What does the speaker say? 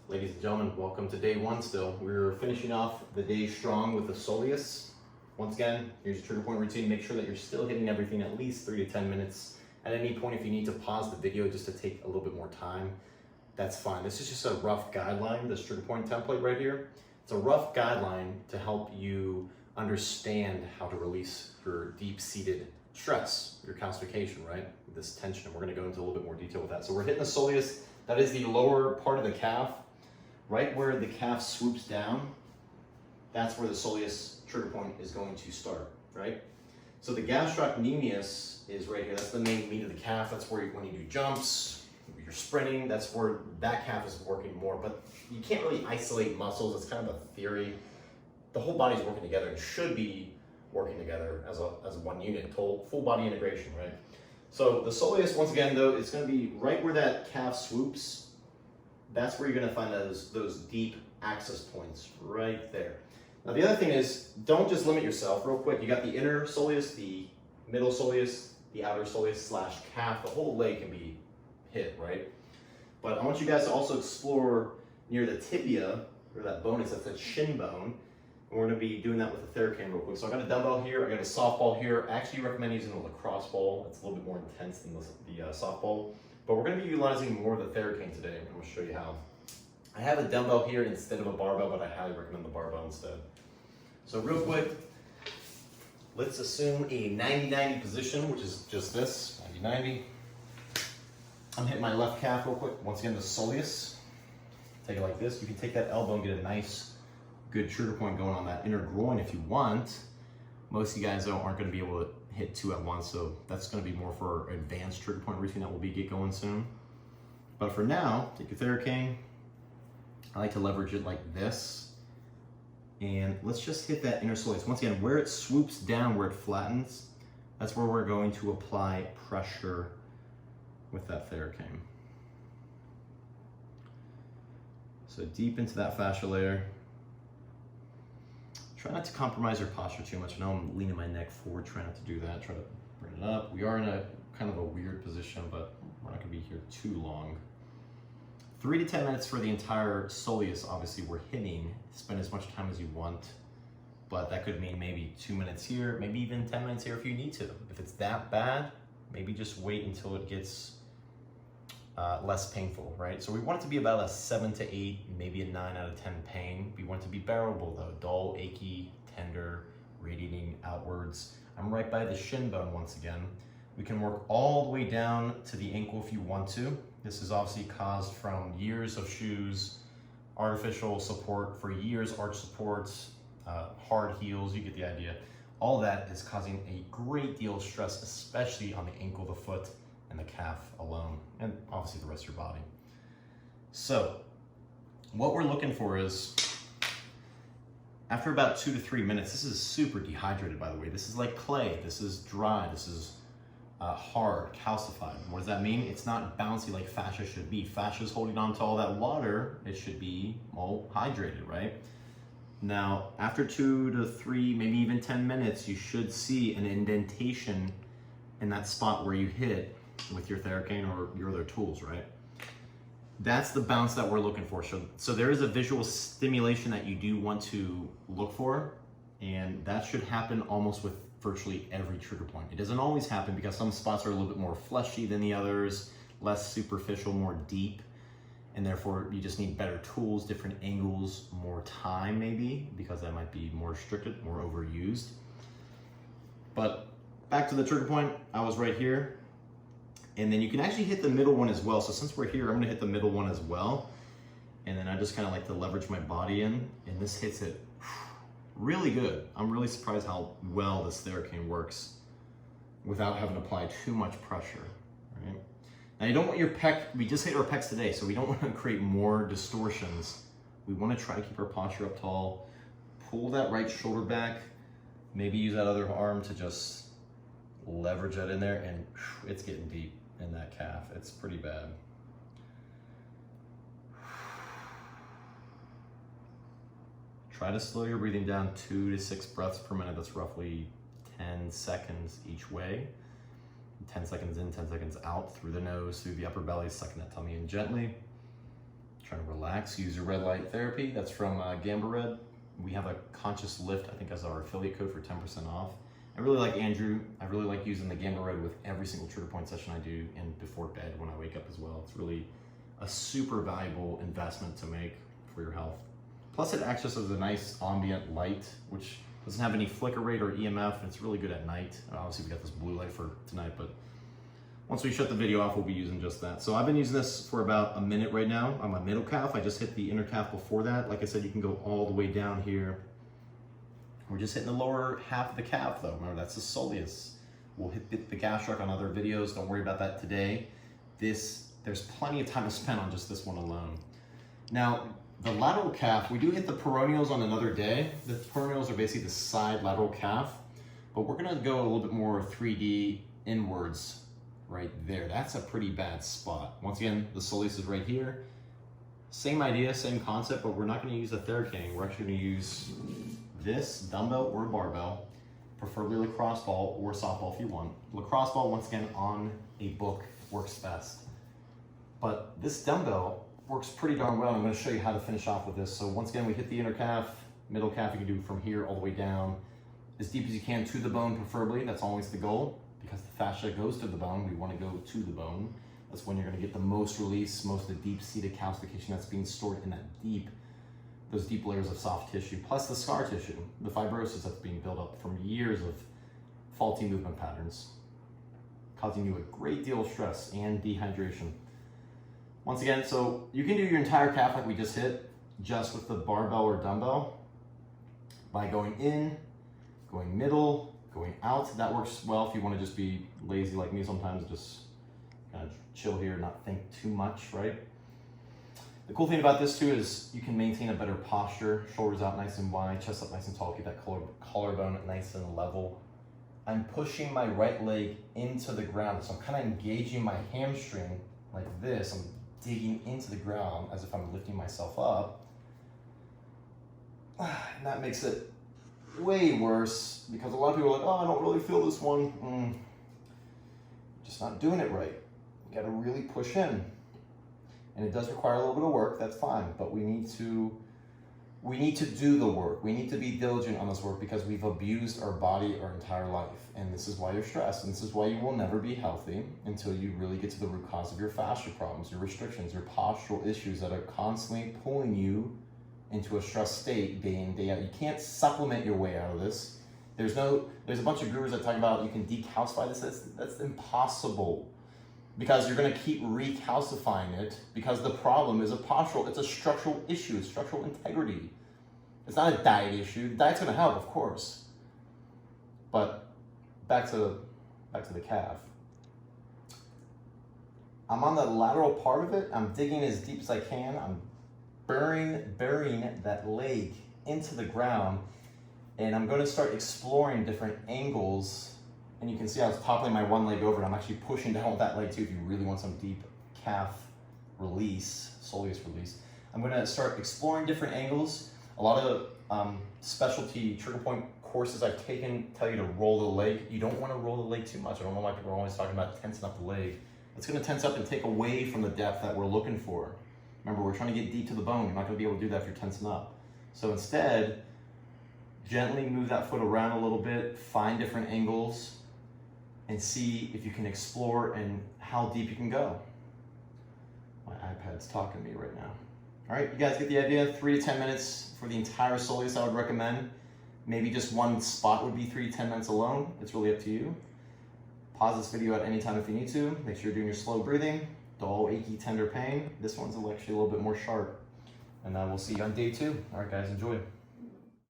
Ladies and gentlemen, welcome to day one still. We're finishing off the day strong with the Soleus. Once again, here's your trigger point routine. Make sure that you're still hitting everything at least 3 to 10 minutes. At any point, if you need to pause the video just to take a little bit more time, that's fine. This is just a rough guideline, this trigger point template right here. It's a rough guideline to help you understand how to release your deep-seated stress, your calcification, right? This tension, and we're gonna go into a little bit more detail with that. So we're hitting the Soleus. That is the lower part of the calf. Right where the calf swoops down, that's where the Soleus trigger point is going to start, right? So the gastrocnemius is right here. That's the main meat of the calf. That's where when you do jumps, you're sprinting, that's where that calf is working more. But you can't really isolate muscles. It's kind of a theory. The whole body's working together and should be working together as one unit, full body integration, right? So the Soleus, once again, though, it's going to be right where that calf swoops. That's where you're gonna find those deep access points right there. Now the other thing is, don't just limit yourself real quick. You got the inner soleus, the middle soleus, the outer soleus / calf. The whole leg can be hit, right? But I want you guys to also explore near the tibia, or that bone is, that's a shin bone. And we're gonna be doing that with the Theracane real quick. So I got a dumbbell here, I got a softball here. I actually recommend using a lacrosse ball. It's a little bit more intense than the softball. But we're going to be utilizing more of the Theracane today, and we'll show you how. I have a dumbbell here instead of a barbell, but I highly recommend the barbell instead. So real quick, let's assume a 90-90 position, which is just this, 90-90. I'm hitting my left calf real quick. Once again, the Soleus. Take it like this. You can take that elbow and get a nice, good trigger point going on that inner groin if you want. Most of you guys, though, aren't going to be able to hit 2 at once, so that's going to be more for advanced trigger point routine that will get going soon. But for now, take your Theracane. I like to leverage it like this, and let's just hit that inner soleus. Once again, where it swoops down, where it flattens, that's where we're going to apply pressure with that Theracane. So deep into that fascia layer. Try not to compromise your posture too much. I know I'm leaning my neck forward, try not to do that. Try to bring it up. We are in a kind of a weird position, but we're not gonna be here too long. 3 to 10 minutes for the entire Soleus. Obviously we're hitting, spend as much time as you want, but that could mean maybe 2 minutes here, maybe even 10 minutes here if you need to. If it's that bad, maybe just wait until it gets less painful, right? So we want it to be about a 7 to 8, maybe a 9 out of 10 pain. We want it to be bearable though, dull, achy, tender, radiating outwards. I'm right by the shin bone once again. We can work all the way down to the ankle if you want to. This is obviously caused from years of shoes, artificial support for years, arch supports, hard heels, you get the idea. All that is causing a great deal of stress, especially on the ankle, the foot, and the calf alone, and obviously the rest of your body. So what we're looking for is, after about 2 to 3 minutes, this is super dehydrated, by the way. This is like clay, this is dry, this is hard, calcified. What does that mean? It's not bouncy like fascia should be. Fascia is holding on to all that water. It should be all hydrated, right? Now, after 2 to 3, maybe even 10 minutes, you should see an indentation in that spot where you hit with your Theracane or your other tools, right? That's the bounce that we're looking for. So there is a visual stimulation that you do want to look for, and that should happen almost with virtually every trigger point. It doesn't always happen because some spots are a little bit more fleshy than the others, less superficial, more deep, and therefore you just need better tools, different angles, more time maybe, because that might be more restricted, more overused. But back to the trigger point, I was right here. And then you can actually hit the middle one as well. So since we're here, I'm gonna hit the middle one as well. And then I just kind of like to leverage my body in, and this hits it really good. I'm really surprised how well this Theracane works without having to apply too much pressure, right? Now you don't want your pec, we just hit our pecs today, so we don't want to create more distortions. We want to try to keep our posture up tall, pull that right shoulder back, maybe use that other arm to just leverage that in there, and it's getting deep in that calf. It's pretty bad. Try to slow your breathing down 2 to 6 breaths per minute. That's roughly 10 seconds each way. 10 seconds in, 10 seconds out through the nose, through the upper belly, sucking that tummy in gently. Trying to relax, use your red light therapy. That's from Gamba Red. We have a conscious lift, I think, as our affiliate code for 10% off. I really like Andrew. I really like using the Gamba Red with every single trigger point session I do and before bed when I wake up as well. It's really a super valuable investment to make for your health. Plus it acts just as a nice ambient light, which doesn't have any flicker rate or EMF. It's really good at night. Obviously we got this blue light for tonight, but once we shut the video off, we'll be using just that. So I've been using this for about a minute right now on my middle calf. I just hit the inner calf before that. Like I said, you can go all the way down here. We're just hitting the lower half of the calf though. Remember, that's the soleus. We'll hit the gastroc on other videos. Don't worry about that today. There's plenty of time to spend on just this one alone. Now, the lateral calf, we do hit the peroneals on another day. The peroneals are basically the side lateral calf, but we're gonna go a little bit more 3D inwards right there. That's a pretty bad spot. Once again, the soleus is right here. Same idea, same concept, but we're not gonna use a Theracane. We're actually gonna use this dumbbell or barbell, preferably lacrosse ball or softball if you want. Lacrosse ball, once again, on a book works best. But this dumbbell works pretty darn well. I'm gonna show you how to finish off with this. So once again, we hit the inner calf, middle calf, you can do from here all the way down, as deep as you can to the bone preferably. That's always the goal. Because the fascia goes to the bone, we want to go to the bone. That's when you're going to get the most release, most of the deep-seated calcification that's being stored in those deep layers of soft tissue, plus the scar tissue, the fibrosis that's being built up from years of faulty movement patterns, causing you a great deal of stress and dehydration. Once again, so you can do your entire calf like we just hit, just with the barbell or dumbbell, by going in, going middle, going out. That works well if you want to just be lazy like me sometimes, just kind of chill here, not think too much, right? The cool thing about this too is you can maintain a better posture, shoulders out nice and wide, chest up nice and tall, keep that collarbone nice and level. I'm pushing my right leg into the ground, so I'm kind of engaging my hamstring like this. I'm digging into the ground as if I'm lifting myself up. And that makes it way worse because a lot of people are like, oh, I don't really feel this one. Just not doing it right. You gotta really push in. And it does require a little bit of work, that's fine, but we need to do the work. We need to be diligent on this work because we've abused our body our entire life. And this is why you're stressed. And this is why you will never be healthy until you really get to the root cause of your fascia problems, your restrictions, your postural issues that are constantly pulling you into a stressed state day in, day out. You can't supplement your way out of this. There's a bunch of gurus that talk about you can decalcify this. That's impossible because you're gonna keep recalcifying it because the problem is it's a structural issue, it's structural integrity. It's not a diet issue. Diet's gonna help, of course. But back to the calf. I'm on the lateral part of it. I'm digging as deep as I can. I'm burying that leg into the ground, and I'm going to start exploring different angles. And you can see I was toppling my one leg over, and I'm actually pushing down with that leg too if you really want some deep calf release, soleus release. I'm going to start exploring different angles. A lot of specialty trigger point courses I've taken tell you to roll the leg. You don't want to roll the leg too much. I don't know why people are always talking about tensing up the leg. It's going to tense up and take away from the depth that we're looking for. Remember, we're trying to get deep to the bone. You're not going to be able to do that if you're tensing up. So instead, gently move that foot around a little bit, find different angles, and see if you can explore and how deep you can go. My iPad's talking to me right now. All right, you guys get the idea? 3 to 10 minutes for the entire soleus I would recommend. Maybe just one spot would be 3 to 10 minutes alone. It's really up to you. Pause this video at any time if you need to. Make sure you're doing your slow breathing. Dull, achy, tender pain. This one's actually a little bit more sharp. And we'll see you on day 2. All right, guys, enjoy.